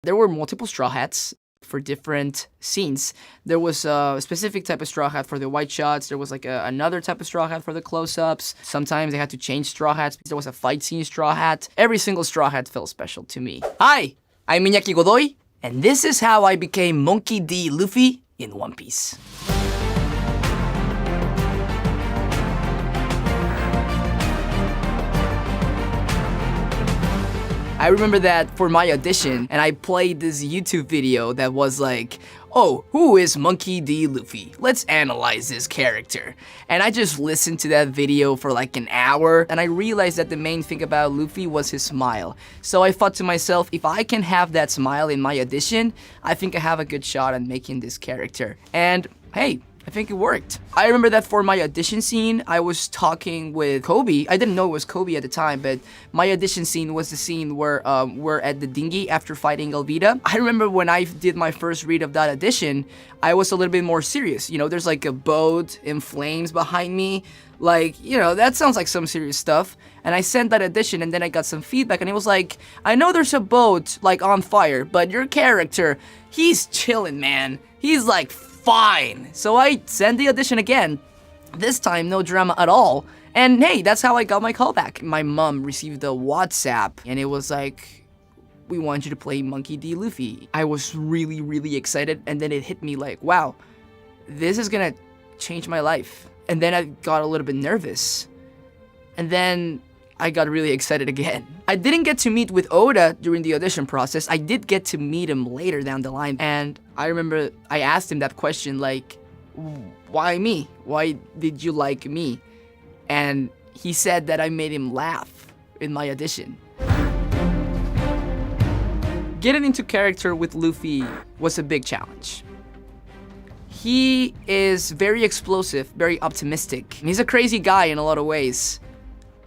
there were multiple straw hats for different scenes. There was a specific type of straw hat for the wide shots. There was like another type of straw hat for the close-ups. Sometimes they had to change straw hats. There was a fight scene straw hat. Every single straw hat felt special to me. Hi, I'm Iñaki Godoy, and this is how I became Monkey D. Luffy in One Piece. I remember that for my audition, and I played this YouTube video that was like, oh, who is Monkey D. Luffy? Let's analyze this character. And I just listened to that video for like an hour, and I realized that the main thing about Luffy was his smile. So I thought to myself, if I can have that smile in my audition, I think I have a good shot at making this character. And hey, I think it worked. I remember that for my audition scene, I was talking with Kobe. I didn't know it was Kobe at the time, but my audition scene was the scene where we're at the dinghy after fighting Alvida. I remember when I did my first read of that audition, I was a little bit more serious. You know, there's like a boat in flames behind me. Like, you know, that sounds like some serious stuff. And I sent that audition, and then I got some feedback, and it was like, I know there's a boat like on fire, but your character, he's chilling, man. He's like fine. So I sent the audition again. This time, no drama at all. And hey, that's how I got my callback. My mom received a WhatsApp, and it was like, we want you to play Monkey D. Luffy. I was really, really excited, and then it hit me like, wow, this is gonna change my life. And then I got a little bit nervous. And then I got really excited again. I didn't get to meet with Oda during the audition process. I did get to meet him later down the line. And I remember I asked him that question, like, why me? Why did you like me? And he said that I made him laugh in my audition. Getting into character with Luffy was a big challenge. He is very explosive, very optimistic. He's a crazy guy in a lot of ways,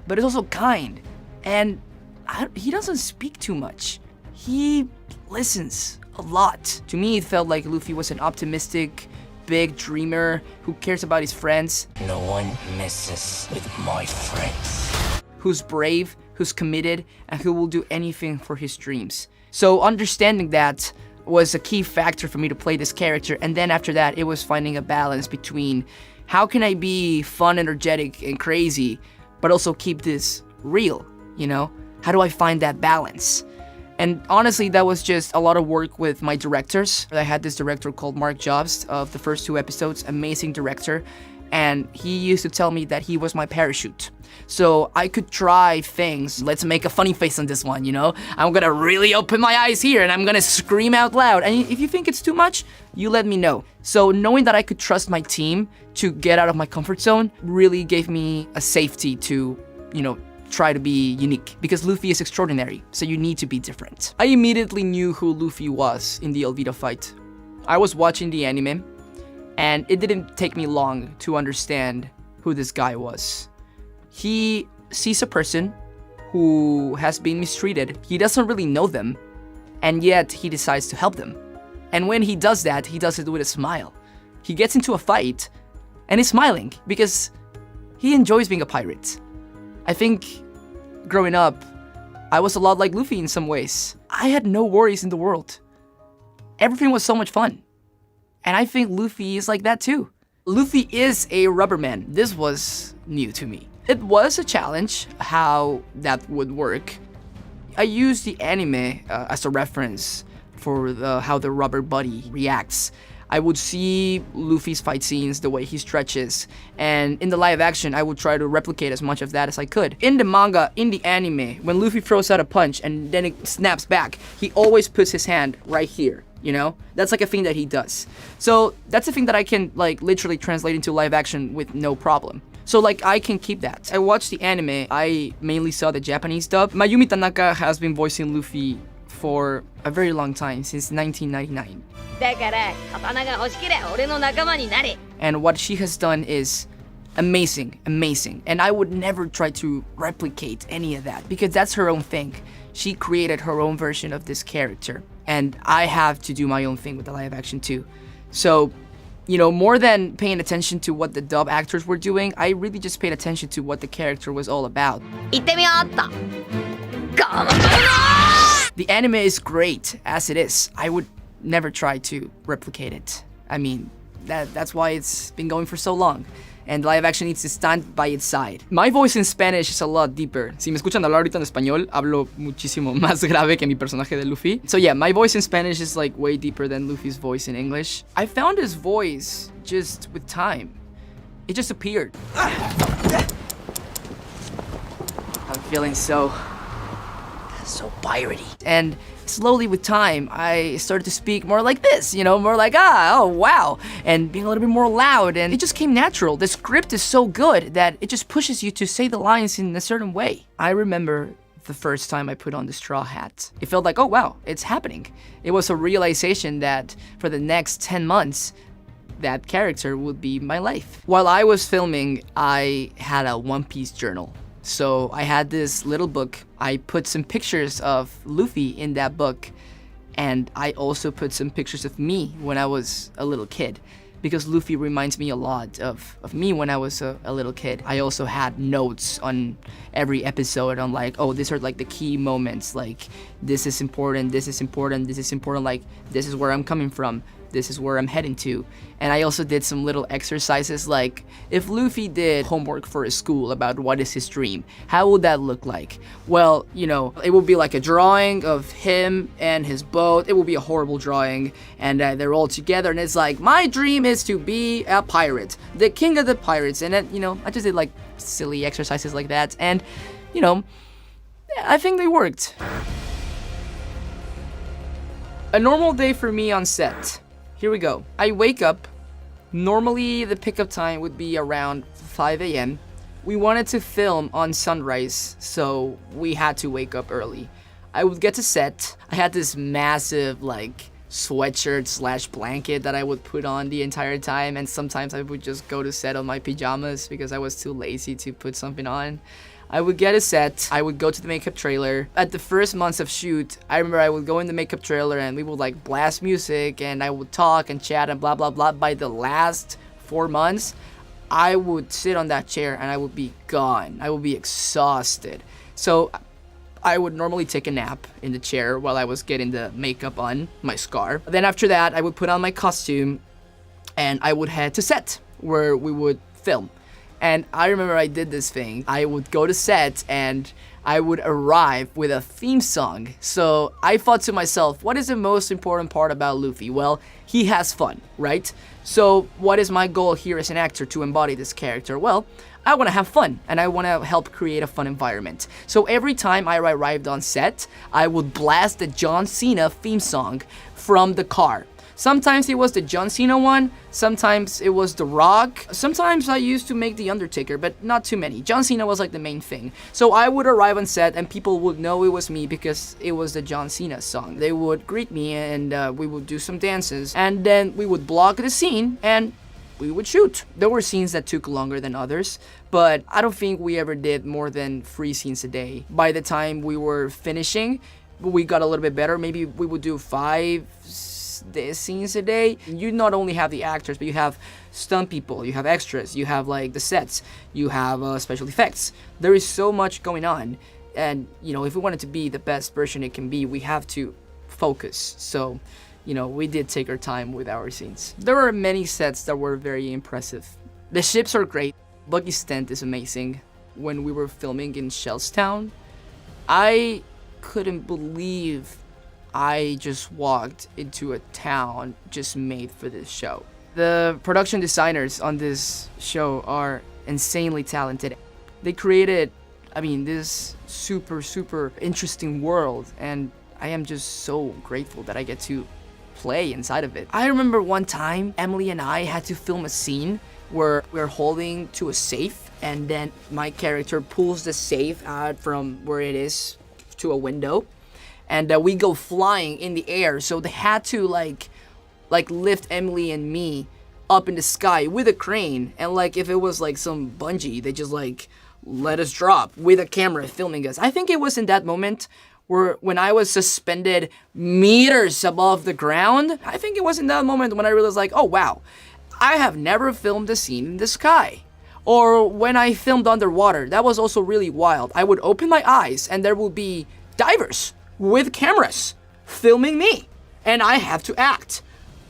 but he's also kind, and he doesn't speak too much. He listens a lot. To me, it felt like Luffy was an optimistic, big dreamer who cares about his friends. No one messes with my friends. Who's brave, who's committed, and who will do anything for his dreams. So understanding that was a key factor for me to play this character, and then after that, it was finding a balance between how can I be fun, energetic, and crazy, but also keep this real, you know? How do I find that balance? And honestly, that was just a lot of work with my directors. I had this director called Mark Jobst of the first 2 episodes, amazing director, and he used to tell me that he was my parachute. So I could try things. Let's make a funny face on this one, you know? I'm gonna really open my eyes here and I'm gonna scream out loud. And if you think it's too much, you let me know. So knowing that I could trust my team to get out of my comfort zone really gave me a safety to, you know, try to be unique. Because Luffy is extraordinary, so you need to be different. I immediately knew who Luffy was in the Alvida fight. I was watching the anime, and it didn't take me long to understand who this guy was. He sees a person who has been mistreated. He doesn't really know them, and yet he decides to help them. And when he does that, he does it with a smile. He gets into a fight, and he's smiling because he enjoys being a pirate. I think growing up, I was a lot like Luffy in some ways. I had no worries in the world. Everything was so much fun. And I think Luffy is like that too. Luffy is a rubberman. This was new to me. It was a challenge how that would work. I used the anime as a reference for how the rubber buddy reacts. I would see Luffy's fight scenes, the way he stretches, and in the live action, I would try to replicate as much of that as I could. In the manga, in the anime, when Luffy throws out a punch and then it snaps back, he always puts his hand right here, you know? That's like a thing that he does. So that's a thing that I can like literally translate into live action with no problem. So like I can keep that. I watched the anime, I mainly saw the Japanese dub. Mayumi Tanaka has been voicing Luffy for a very long time, since 1999. And what she has done is amazing, amazing. And I would never try to replicate any of that because that's her own thing. She created her own version of this character. And I have to do my own thing with the live action too. So, you know, more than paying attention to what the dub actors were doing, I really just paid attention to what the character was all about. The anime is great as it is. I would never try to replicate it. I mean, that's why it's been going for so long. And live action needs to stand by its side. My voice in Spanish is a lot deeper. Si me escuchan hablar ahorita en español, hablo muchísimo más grave que mi personaje de Luffy. So yeah, my voice in Spanish is like way deeper than Luffy's voice in English. I found his voice just with time. It just appeared. I'm feeling so piratey. And slowly with time, I started to speak more like this, more like, oh, wow, and being a little bit more loud, and it just came natural. The script is so good that it just pushes you to say the lines in a certain way. I remember the first time I put on the straw hat. It felt like, oh, wow, it's happening. It was a realization that for the next 10 months, that character would be my life. While I was filming, I had a One Piece journal. So I had this little book. I put some pictures of Luffy in that book, and I also put some pictures of me when I was a little kid, because Luffy reminds me a lot of me when I was a little kid. I also had notes on every episode on like, oh, these are like the key moments, like this is important, this is important, this is important, like this is where I'm coming from, this is where I'm heading to. And I also did some little exercises, like if Luffy did homework for his school about what is his dream, how would that look like? Well, it would be like a drawing of him and his boat. It would be a horrible drawing, and they're all together, and it's like, my dream is to be a pirate, the king of the pirates. And then, I just did like silly exercises like that, and I think they worked. A normal day for me on set. Here we go. I wake up. Normally the pickup time would be around 5 a.m. We wanted to film on sunrise, so we had to wake up early. I would get to set. I had this massive like sweatshirt / blanket that I would put on the entire time, and sometimes I would just go to set on my pajamas because I was too lazy to put something on. I would get a set, I would go to the makeup trailer. At the first months of shoot, I remember I would go in the makeup trailer and we would like blast music and I would talk and chat and blah blah blah. By the last 4 months, I would sit on that chair and I would be gone. I would be exhausted. So I would normally take a nap in the chair while I was getting the makeup on, my scar. Then after that, I would put on my costume and I would head to set where we would film. And I remember I did this thing. I would go to set and I would arrive with a theme song. So I thought to myself, what is the most important part about Luffy? Well, he has fun, right? So what is my goal here as an actor to embody this character? Well, I want to have fun and I want to help create a fun environment. So every time I arrived on set, I would blast the John Cena theme song from the car. Sometimes it was the John Cena one, sometimes it was The Rock, sometimes I used to make The Undertaker, but not too many. John Cena was like the main thing. So I would arrive on set and people would know it was me because it was the John Cena song. They would greet me and we would do some dances, and then we would block the scene and we would shoot. There were scenes that took longer than others, but I don't think we ever did more than 3 scenes a day. By the time we were finishing, we got a little bit better. Maybe we would do 5 scenes a day. You not only have the actors, but you have stunt people, you have extras, you have like the sets, you have special effects. There is so much going on, and if we want it to be the best version it can be, we have to focus. So we did take our time with our scenes. There were many sets that were very impressive. The ships are great. Lucky's tent is amazing. When we were filming in Shellstown, I couldn't believe I just walked into a town just made for this show. The production designers on this show are insanely talented. They created, this super interesting world, and I am just so grateful that I get to play inside of it. I remember one time, Emily and I had to film a scene where we're holding to a safe, and then my character pulls the safe out from where it is to a window. And we go flying in the air, so they had to like lift Emily and me up in the sky with a crane, and like if it was like some bungee, they just like let us drop with a camera filming us. I think it was in that moment when I was suspended meters above the ground. I think it was in that moment when I realized like, oh wow, I have never filmed a scene in the sky. Or when I filmed underwater, that was also really wild. I would open my eyes and there would be divers with cameras filming me, and I have to act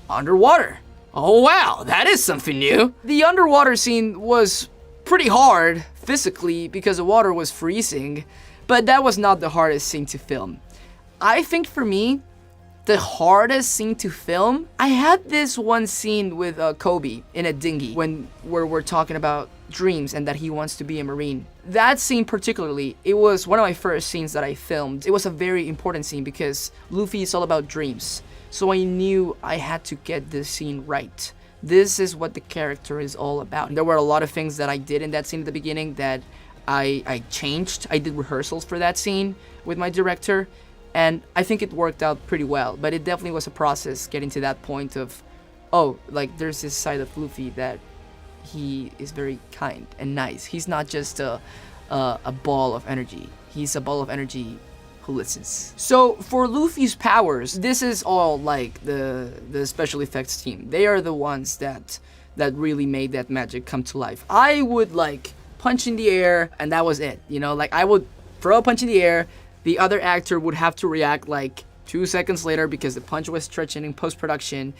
underwater. Oh wow, that is something new. The underwater scene was pretty hard physically because the water was freezing, but that was not the hardest scene to film. I think for me, the hardest scene to film, I had this one scene with Kobe in a dinghy where we're talking about dreams and that he wants to be a marine. That scene particularly, it was one of my first scenes that I filmed. It was a very important scene because Luffy is all about dreams. So I knew I had to get this scene right. This is what the character is all about. There were a lot of things that I did in that scene at the beginning that I changed. I did rehearsals for that scene with my director, and I think it worked out pretty well. But it definitely was a process getting to that point of, oh, like there's this side of Luffy that he is very kind and nice. He's not just a ball of energy. He's a ball of energy who listens. So for Luffy's powers, this is all like the special effects team. They are the ones that really made that magic come to life. I would like punch in the air and that was it. You know, like I would throw a punch in the air. The other actor would have to react like 2 seconds later because the punch was stretching in post-production.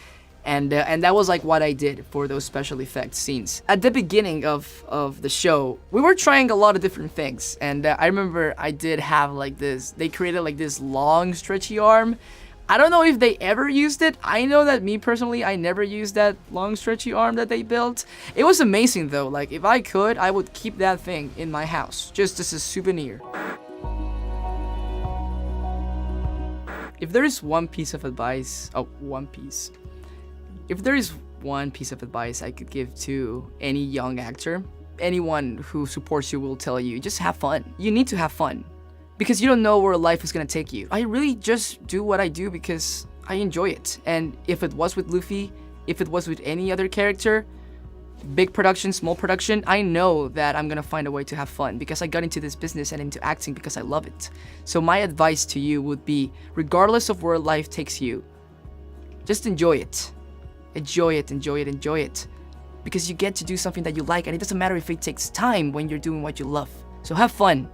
And that was like what I did for those special effects scenes. At the beginning of the show, we were trying a lot of different things. And I remember I did have like this, they created like this long stretchy arm. I don't know if they ever used it. I know that me personally, I never used that long stretchy arm that they built. It was amazing though. Like if I could, I would keep that thing in my house just as a souvenir. If there is one piece of advice, if there is one piece of advice I could give to any young actor, anyone who supports you will tell you, just have fun. You need to have fun because you don't know where life is gonna take you. I really just do what I do because I enjoy it. And if it was with Luffy, if it was with any other character, big production, small production, I know that I'm gonna find a way to have fun because I got into this business and into acting because I love it. So my advice to you would be, regardless of where life takes you, just enjoy it. Enjoy it, enjoy it, enjoy it. Because you get to do something that you like, and it doesn't matter if it takes time when you're doing what you love. So have fun.